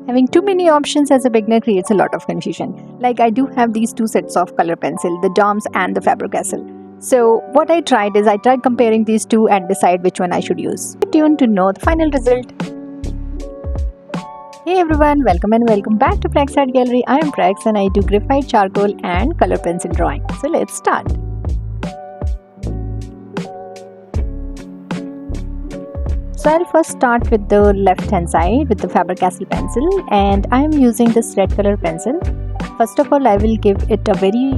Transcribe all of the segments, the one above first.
Having too many options as a beginner creates a lot of confusion. Like I do have these two sets of color pencil, the DOMS and the Faber Castell. So what I tried is I tried comparing these two and decide which one I should use. Stay tuned to know the final result. Hey everyone, welcome and welcome back to Praks Art Gallery. I am Praks and I do graphite, charcoal and color pencil drawing. So let's start. So I'll first start with the left hand side with the Faber Castell pencil, and I am using this red color pencil. First of all, I will give it a very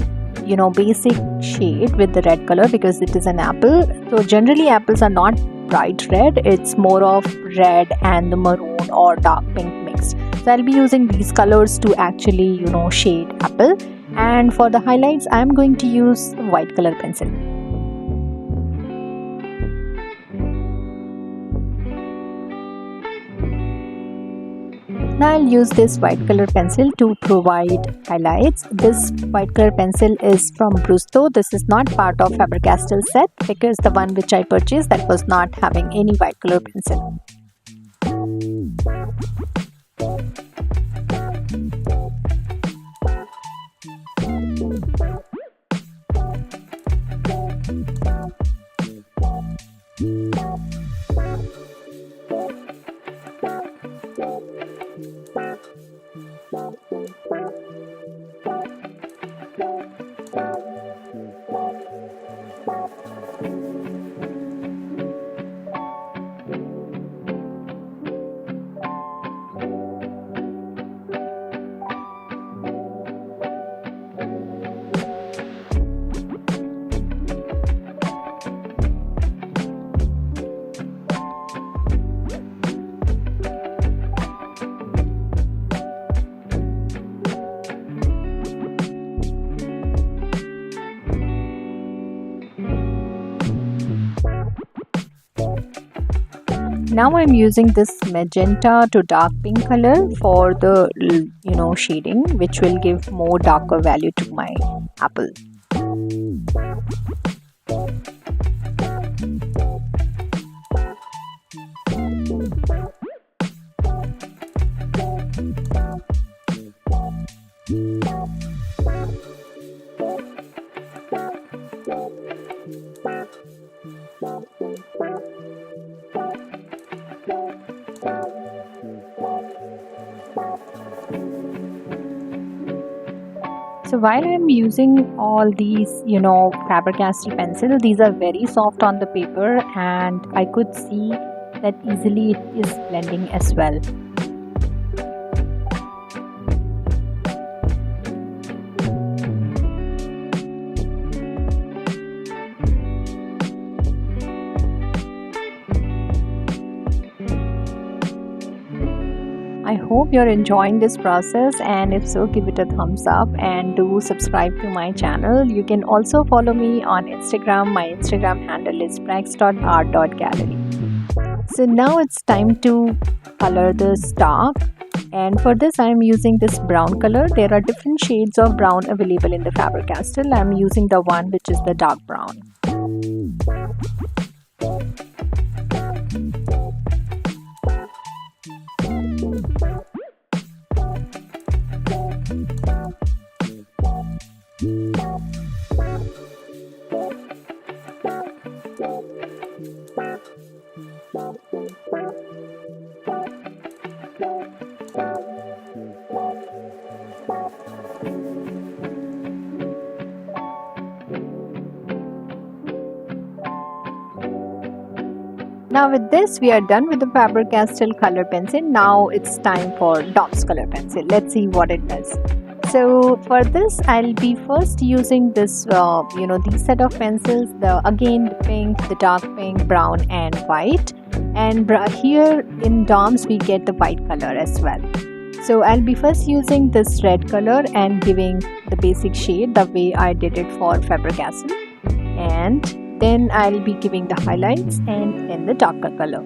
basic shade with the red color because it is an apple. So generally apples are not bright red, it's more of red and the maroon or dark pink mixed. So I'll be using these colors to actually shade apple, and for the highlights I am going to use white color pencil. Now I'll use this white color pencil to provide highlights. This white color pencil is from Brustro. This is not part of Faber Castell set because the one which I purchased that was not having any white color pencil. Now I'm using this magenta to dark pink color for the shading, which will give more darker value to my apple. So while I'm using all these, Faber Castell pencil, these are very soft on the paper and I could see that easily it is blending as well. I hope you're enjoying this process, and if so, give it a thumbs up and do subscribe to my channel. You can also follow me on Instagram. My Instagram handle is praks.art.gallery. So now it's time to color the stalk, and for this I am using this brown color. There are different shades of brown available in the Faber Castell. I am using the one which is the dark brown. Now with this we are done with the Faber Castell color pencil. Now it's time for DOMS color pencil. Let's see what it does. So for this I'll be first using this these set of pencils, the pink, the dark pink, brown and white, and here in DOMS we get the white color as well. So I'll be first using this red color and giving the basic shade the way I did it for Faber Castell, and then I'll be giving the highlights and then the darker color.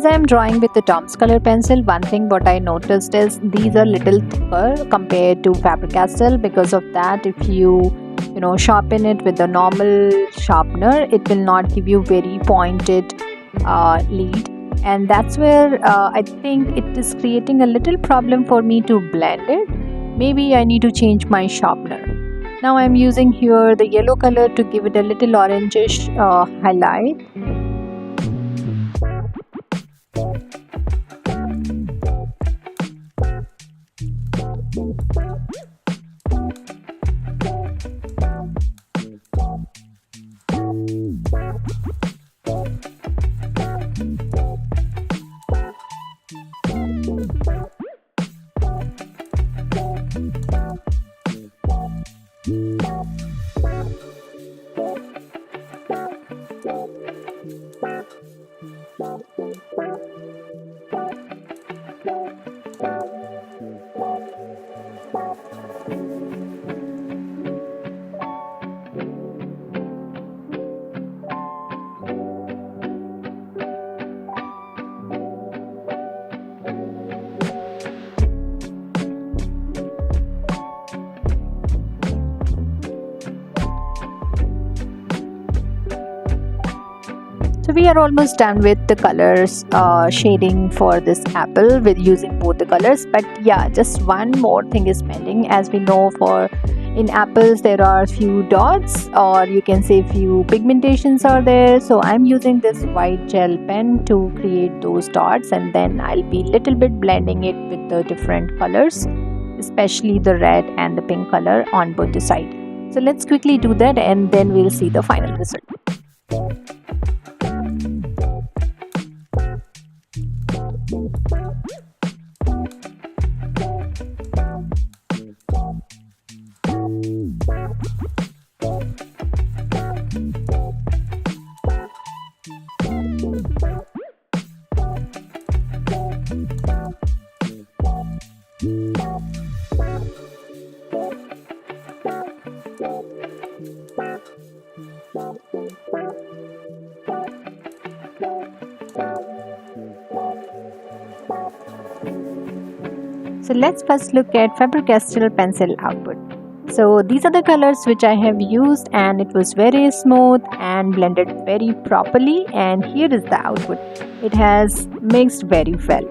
As I am drawing with the DOMS color pencil, one thing what I noticed is these are little thicker compared to Faber Castell. Because of that, if you sharpen it with the normal sharpener, it will not give you very pointed lead, and that's where I think it is creating a little problem for me to blend it. Maybe I need to change my sharpener. Now I'm using here the yellow color to give it a little orangish highlight. So we are almost done with the colors shading for this apple with using both the colors. But yeah, just one more thing is pending. As we know, in apples there are few dots, or you can say few pigmentations are there. So I'm using this white gel pen to create those dots, and then I'll be little bit blending it with the different colors, especially the red and the pink color on both the sides. So let's quickly do that, and then we'll see the final result. So let's first look at Faber Castell pencil output. So these are the colors which I have used, and it was very smooth and blended very properly, and here is the output. It has mixed very well.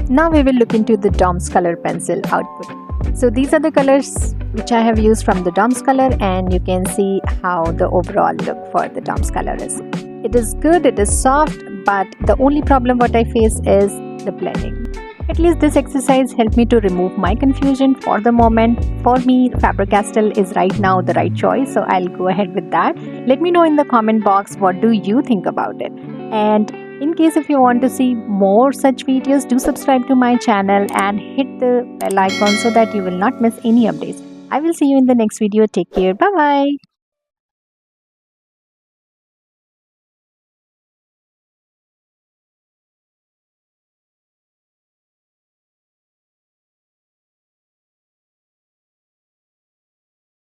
Now we will look into the DOMS color pencil output. So these are the colors which I have used from the DOMS color, and you can see how the overall look for the DOMS color is. It is good, it is soft, but the only problem what I face is the blending. At least this exercise helped me to remove my confusion for the moment. For me, Faber Castell is right now the right choice, so I'll go ahead with that. Let me know in the comment box what do you think about it. And in case if you want to see more such videos, do subscribe to my channel and hit the bell icon so that you will not miss any updates. I will see you in the next video. Take care. Bye bye.